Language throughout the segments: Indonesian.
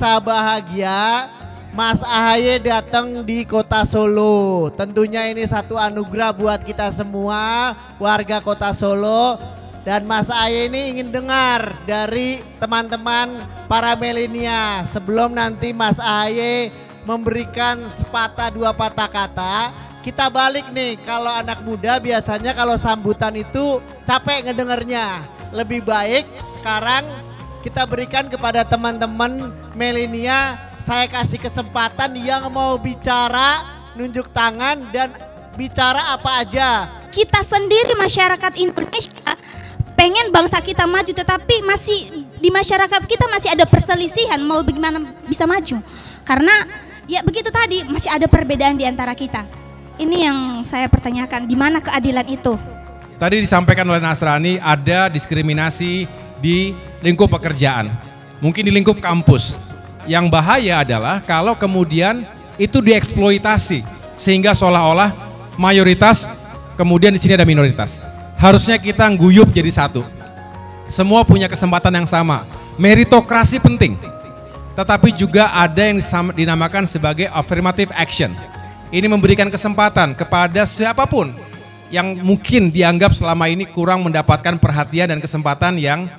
merasa bahagia Mas Ahaye datang di kota Solo. Tentunya ini satu anugerah buat kita semua warga kota Solo. Dan Mas Ahaye ini ingin dengar dari teman-teman para milenial sebelum nanti Mas Ahaye memberikan sepatah dua patah kata. Kita balik nih, kalau anak muda biasanya kalau sambutan itu capek ngedengernya. Lebih baik sekarang kita berikan kepada teman-teman milenial, saya kasih kesempatan yang mau bicara, nunjuk tangan dan bicara apa aja. Kita sendiri masyarakat Indonesia pengen bangsa kita maju, tetapi masih di masyarakat kita masih ada perselisihan mau bagaimana bisa maju. Karena ya begitu tadi, masih ada perbedaan di antara kita. Ini yang saya pertanyakan, di mana keadilan itu? Tadi disampaikan oleh Nasrani ada diskriminasi di lingkup pekerjaan, mungkin di lingkup kampus. Yang bahaya adalah kalau kemudian itu dieksploitasi sehingga seolah-olah mayoritas, kemudian di sini ada minoritas. Harusnya kita guyup jadi satu. Semua punya kesempatan yang sama. Meritokrasi penting. Tetapi juga ada yang dinamakan sebagai affirmative action. Ini memberikan kesempatan kepada siapapun yang mungkin dianggap selama ini kurang mendapatkan perhatian dan kesempatan yang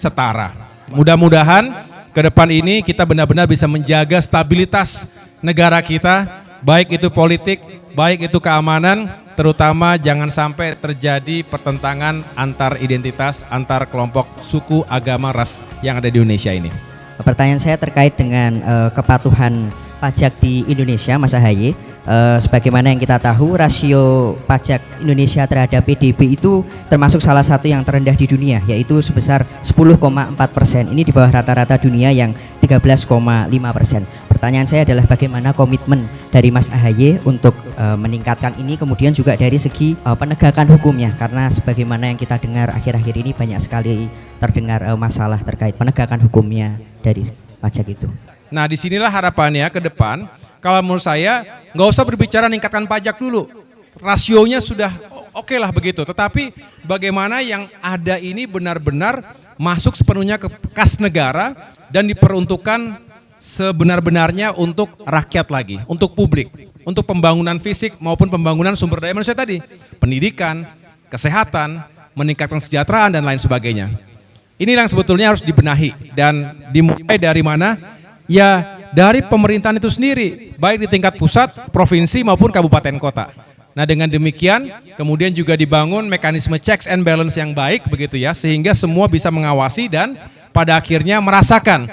setara. Mudah-mudahan ke depan ini kita benar-benar bisa menjaga stabilitas negara kita, baik itu politik, baik itu keamanan, terutama jangan sampai terjadi pertentangan antar identitas, antar kelompok suku, agama, ras yang ada di Indonesia ini. Pertanyaan saya terkait dengan kepatuhan pajak di Indonesia, Mas Ahaye. Sebagaimana yang kita tahu, rasio pajak Indonesia terhadap PDB itu termasuk salah satu yang terendah di dunia, yaitu sebesar 10,4%. Ini di bawah rata-rata dunia yang 13,5%. Pertanyaan saya adalah bagaimana komitmen dari Mas Ahaye untuk meningkatkan ini, kemudian juga dari segi penegakan hukumnya, karena sebagaimana yang kita dengar akhir-akhir ini banyak sekali terdengar masalah terkait penegakan hukumnya dari pajak itu. Nah, disinilah harapannya ke depan. Kalau menurut saya nggak usah berbicara meningkatkan pajak dulu, rasionya sudah oke lah begitu. Tetapi bagaimana yang ada ini benar-benar masuk sepenuhnya ke kas negara dan diperuntukkan sebenar-benarnya untuk rakyat lagi, untuk publik, untuk pembangunan fisik maupun pembangunan sumber daya manusia tadi, pendidikan, kesehatan, meningkatkan kesejahteraan dan lain sebagainya. Ini yang sebetulnya harus dibenahi dan dimulai dari mana? Ya dari pemerintahan itu sendiri, baik di tingkat pusat, provinsi maupun kabupaten kota. Nah, dengan demikian kemudian juga dibangun mekanisme checks and balance yang baik begitu ya, sehingga semua bisa mengawasi dan pada akhirnya merasakan.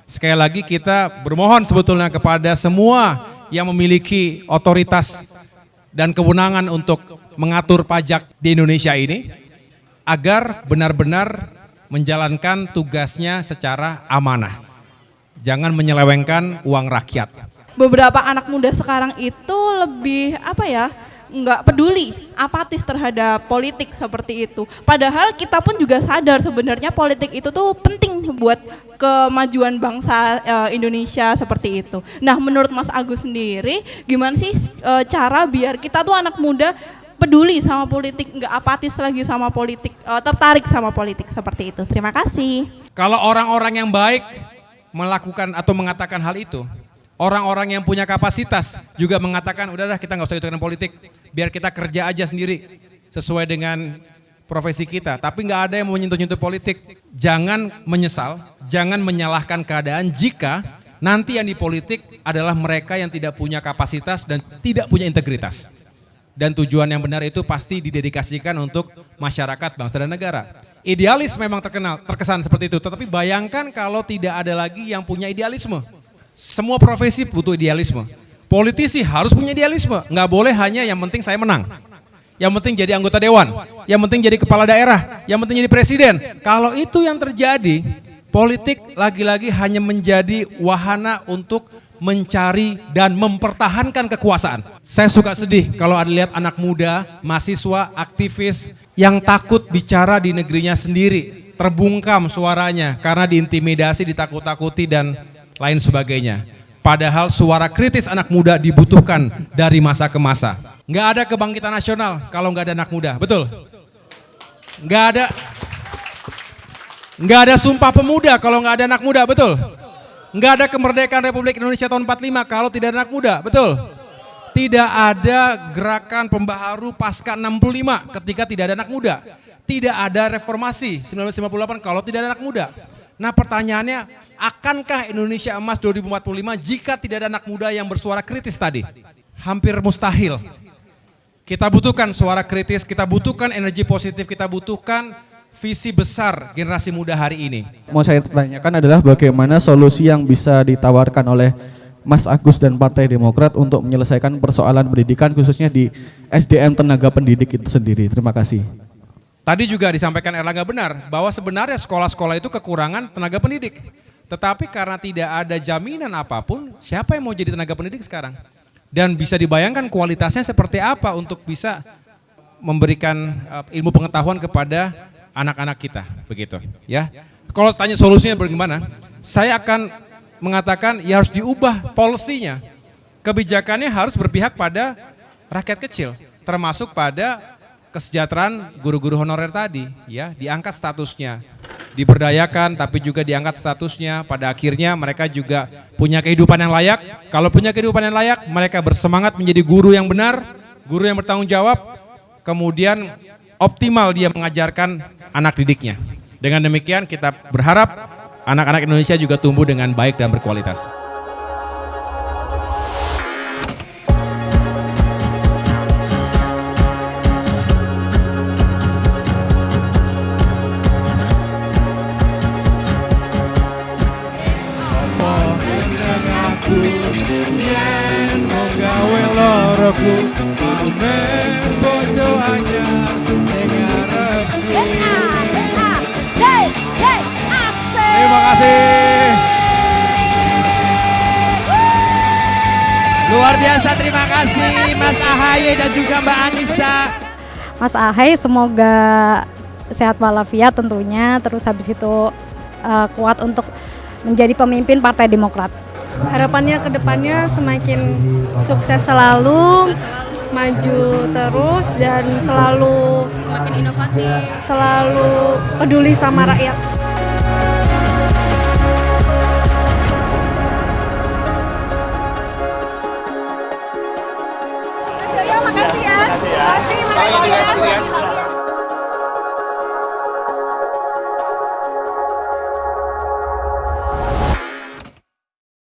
Sekali lagi kita bermohon sebetulnya kepada semua yang memiliki otoritas dan kewenangan untuk mengatur pajak di Indonesia ini agar benar-benar menjalankan tugasnya secara amanah. Jangan menyelewengkan uang rakyat. Beberapa anak muda sekarang itu lebih nggak peduli, apatis terhadap politik seperti itu. Padahal kita pun juga sadar sebenarnya politik itu tuh penting buat kemajuan bangsa Indonesia seperti itu. Nah, menurut Mas Agus sendiri, gimana sih cara biar kita tuh anak muda peduli sama politik, nggak apatis lagi sama politik, tertarik sama politik seperti itu? Terima kasih. Kalau orang-orang yang baik melakukan atau mengatakan hal itu, orang-orang yang punya kapasitas juga mengatakan udahlah kita nggak usah ikutkan politik, biar kita kerja aja sendiri sesuai dengan profesi kita, tapi nggak ada yang mau menyentuh-nyentuh politik. Jangan menyesal, jangan menyalahkan keadaan jika nanti yang di politik adalah mereka yang tidak punya kapasitas dan tidak punya integritas. Dan tujuan yang benar itu pasti didedikasikan untuk masyarakat, bangsa dan negara. Idealis memang terkesan seperti itu, tetapi bayangkan kalau tidak ada lagi yang punya idealisme. Semua profesi butuh idealisme. Politisi harus punya idealisme, nggak boleh hanya yang penting saya menang, yang penting jadi anggota dewan, yang penting jadi kepala daerah, yang penting jadi presiden. Kalau itu yang terjadi, politik lagi-lagi hanya menjadi wahana untuk mencari dan mempertahankan kekuasaan. Saya suka sedih kalau ada lihat anak muda, mahasiswa, aktivis yang takut bicara di negerinya sendiri, terbungkam suaranya karena diintimidasi, ditakut-takuti dan lain sebagainya. Padahal suara kritis anak muda dibutuhkan dari masa ke masa. Nggak ada kebangkitan nasional kalau nggak ada anak muda, betul? Nggak ada sumpah pemuda kalau nggak ada anak muda, betul? Nggak ada kemerdekaan Republik Indonesia tahun 45 kalau tidak ada anak muda, betul? Tidak ada gerakan pembaharu pasca 65 ketika tidak ada anak muda. Tidak ada reformasi 1958 kalau tidak ada anak muda. Nah pertanyaannya, akankah Indonesia emas 2045 jika tidak ada anak muda yang bersuara kritis tadi? Hampir mustahil. Kita butuhkan suara kritis, kita butuhkan energi positif, kita butuhkan visi besar generasi muda hari ini. Mau saya tanyakan adalah bagaimana solusi yang bisa ditawarkan oleh Mas Agus dan Partai Demokrat untuk menyelesaikan persoalan pendidikan khususnya di SDM tenaga pendidik itu sendiri. Terima kasih. Tadi juga disampaikan Erlangga benar bahwa sebenarnya sekolah-sekolah itu kekurangan tenaga pendidik. Tetapi karena tidak ada jaminan apapun, siapa yang mau jadi tenaga pendidik sekarang? Dan bisa dibayangkan kualitasnya seperti apa untuk bisa memberikan ilmu pengetahuan kepada anak-anak kita, begitu ya. Kalau tanya solusinya bagaimana, saya akan mengatakan ya harus diubah polisinya. Kebijakannya harus berpihak pada rakyat kecil, termasuk pada kesejahteraan guru-guru honorer tadi, ya, diangkat statusnya, diberdayakan tapi juga diangkat statusnya, pada akhirnya mereka juga punya kehidupan yang layak. Kalau punya kehidupan yang layak, mereka bersemangat menjadi guru yang benar, guru yang bertanggung jawab, kemudian optimal dia mengajarkan anak didiknya. Dengan demikian kita berharap anak-anak Indonesia juga tumbuh dengan baik dan berkualitas. Terima kasih. Luar biasa, terima kasih Mas Ahaye dan juga Mbak Anissa. Mas Ahaye semoga sehat walafiat tentunya, terus habis itu kuat untuk menjadi pemimpin Partai Demokrat. Harapannya ke depannya semakin sukses selalu, maju terus dan selalu Semakin inovatif. selalu peduli sama rakyat. Makasih ya. Makasih ya.